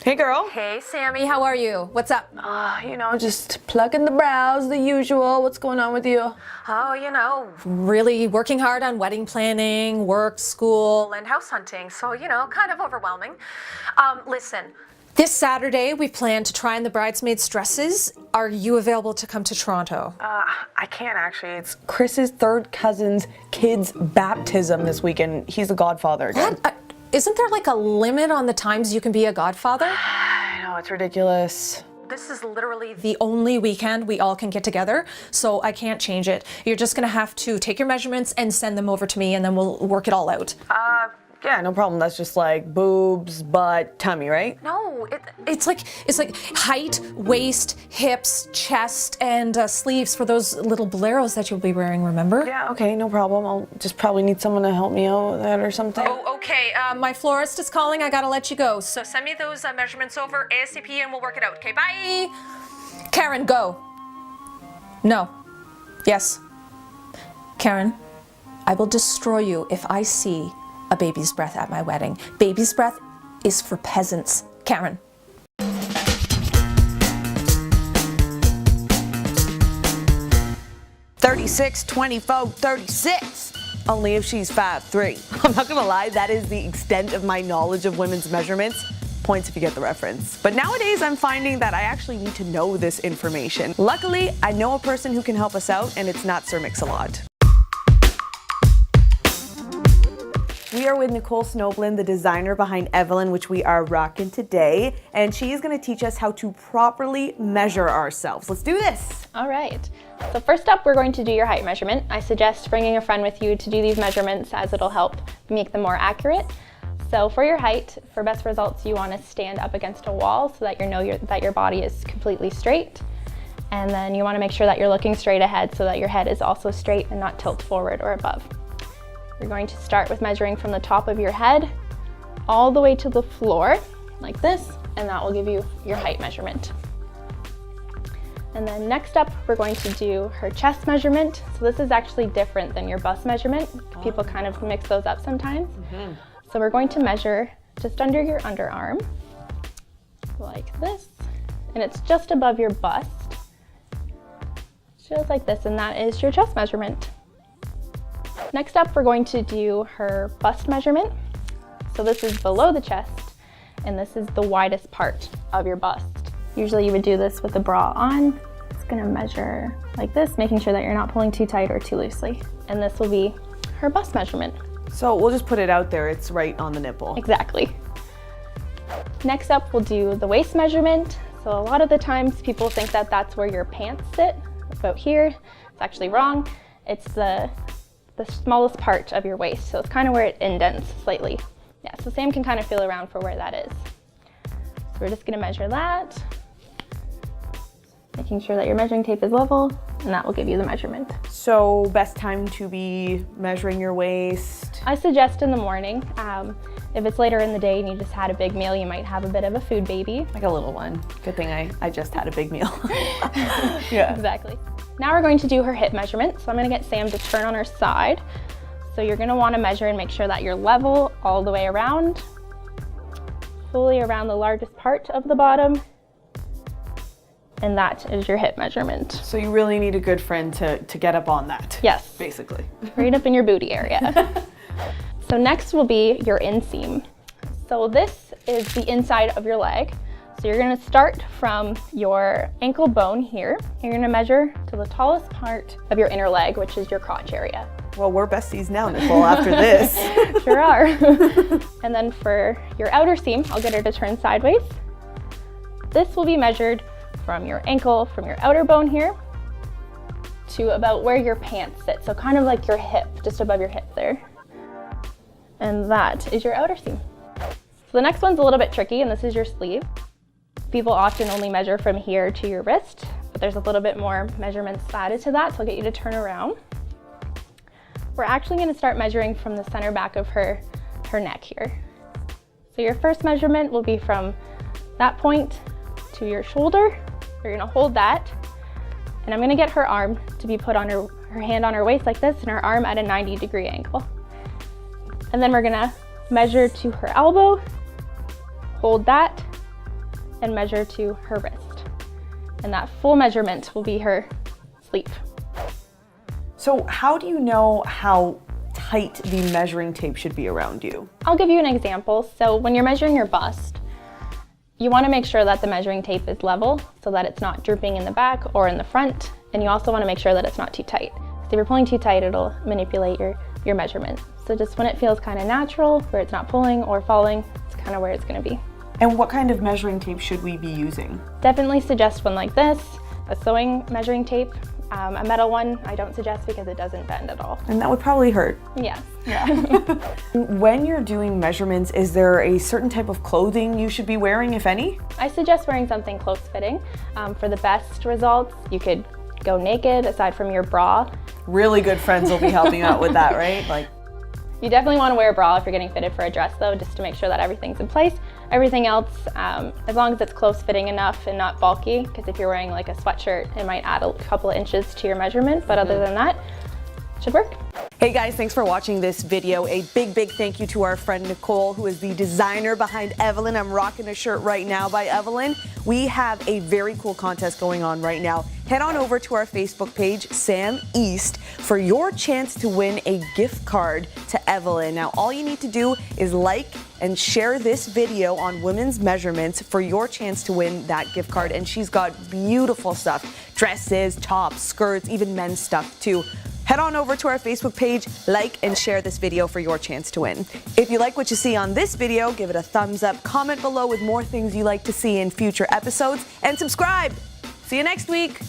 Hey girl. Hey Sammy, how are you? What's up? Just plugging the brows, the usual. What's going on with you? Oh, really working hard on wedding planning, work, school, and house hunting. So, kind of overwhelming. Listen, this Saturday we plan to try on the bridesmaids' dresses. Are you available to come to Toronto? I can't actually. It's Chris's third cousin's kid's baptism this weekend. He's the godfather again. What? Isn't there like a limit on the times you can be a godfather? I know, it's ridiculous. This is literally the only weekend we all can get together, so I can't change it. You're just gonna have to take your measurements and send them over to me, and then we'll work it all out. Yeah, no problem. That's just like boobs, butt, tummy, right? No, it's like height, waist, hips, chest, and sleeves for those little boleros that you'll be wearing, remember? Yeah, okay, no problem. I'll just probably need someone to help me out with that or something. Oh, okay. My florist is calling. I gotta let you go. So send me those measurements over ASAP and we'll work it out. Okay, bye. Karen, go. No. Yes. Karen, I will destroy you if I see a baby's breath at my wedding. Baby's breath is for peasants. Karen. "36, 24, 36. Only if she's 5'3". I'm not gonna lie, that is the extent of my knowledge of women's measurements. Points if you get the reference. But nowadays I'm finding that I actually need to know this information. Luckily, I know a person who can help us out, and it's not Sir Mix-a-Lot. We are with Nicole Snoblin, the designer behind Evelyn, which we are rocking today, and she is going to teach us how to properly measure ourselves. Let's do this. All right. So first up, we're going to do your height measurement. I suggest bringing a friend with you to do these measurements, as it'll help make them more accurate. So for your height, for best results, you want to stand up against a wall so that you know that your body is completely straight. And then you want to make sure that you're looking straight ahead so that your head is also straight and not tilt forward or above. You're going to start with measuring from the top of your head all the way to the floor, like this, and that will give you your height measurement. And then next up, we're going to do her chest measurement. So this is actually different than your bust measurement. People kind of mix those up sometimes. So we're going to measure just under your underarm, like this, and it's just above your bust, just like this, and that is your chest measurement. Next up, we're going to do her bust measurement. So this is below the chest, and this is the widest part of your bust. Usually you would do this with a bra on. It's gonna measure like this, making sure that you're not pulling too tight or too loosely. And this will be her bust measurement. So we'll just put it out there, it's right on the nipple. Exactly. Next up, we'll do the waist measurement. So a lot of the times people think that that's where your pants sit, about here. It's actually wrong. It's the smallest part of your waist, so it's kind of where it indents slightly. Yeah, so Sam can kind of feel around for where that is. So we're just going to measure that, making sure that your measuring tape is level, and that will give you the measurement. So best time to be measuring your waist? I suggest in the morning. If it's later in the day and you just had a big meal, you might have a bit of a food baby. Like a little one. Good thing I just had a big meal. Yeah. Exactly. Now we're going to do her hip measurement. So I'm going to get Sam to turn on her side. So you're going to want to measure and make sure that you're level all the way around, fully around the largest part of the bottom. And that is your hip measurement. So you really need a good friend to get up on that. Yes. Basically. Right up in your booty area. So next will be your inseam. So this is the inside of your leg. So you're gonna start from your ankle bone here. You're gonna measure to the tallest part of your inner leg, which is your crotch area. Well, we're besties now, Nicole, after this. Sure are. And then for your outer seam, I'll get her to turn sideways. This will be measured from your ankle, from your outer bone here, to about where your pants sit. So kind of like your hip, just above your hip there. And that is your outer seam. So the next one's a little bit tricky, and this is your sleeve. People often only measure from here to your wrist, but there's a little bit more measurements added to that, so I'll get you to turn around. We're actually going to start measuring from the center back of her neck here. So your first measurement will be from that point to your shoulder. You're going to hold that, and I'm going to get her arm to be put on her hand on her waist like this, and her arm at a 90-degree angle. And then we're going to measure to her elbow, hold that, and measure to her wrist. And that full measurement will be her sleeve. So how do you know how tight the measuring tape should be around you? I'll give you an example. So when you're measuring your bust, you want to make sure that the measuring tape is level so that it's not drooping in the back or in the front. And you also want to make sure that it's not too tight. So if you're pulling too tight, it'll manipulate your measurement. So just when it feels kind of natural, where it's not pulling or falling, it's kind of where it's going to be. And what kind of measuring tape should we be using? Definitely suggest one like this, a sewing measuring tape. A metal one, I don't suggest because it doesn't bend at all. And that would probably hurt. Yes. Yeah. When you're doing measurements, is there a certain type of clothing you should be wearing, if any? I suggest wearing something close fitting. For the best results, you could go naked aside from your bra. Really good friends will be helping out with that, right? Like, you definitely want to wear a bra if you're getting fitted for a dress though, just to make sure that everything's in place. Everything else, as long as it's close fitting enough and not bulky, because if you're wearing like a sweatshirt, it might add a couple of inches to your measurement, but other than that, it should work. hey guys, thanks for watching this video. A big thank you to our friend Nicole, who is the designer behind Evelyn. I'm rocking a shirt right now by Evelyn. We have a very cool contest going on right now. Head on over to our Facebook page, Sam East, for your chance to win a gift card to Evelyn. Now, all you need to do is like and share this video on women's measurements for your chance to win that gift card. And she's got beautiful stuff, dresses, tops, skirts, even men's stuff too. Head on over to our Facebook page, like and share this video for your chance to win. If you like what you see on this video, give it a thumbs up, comment below with more things you like to see in future episodes, and subscribe. See you next week.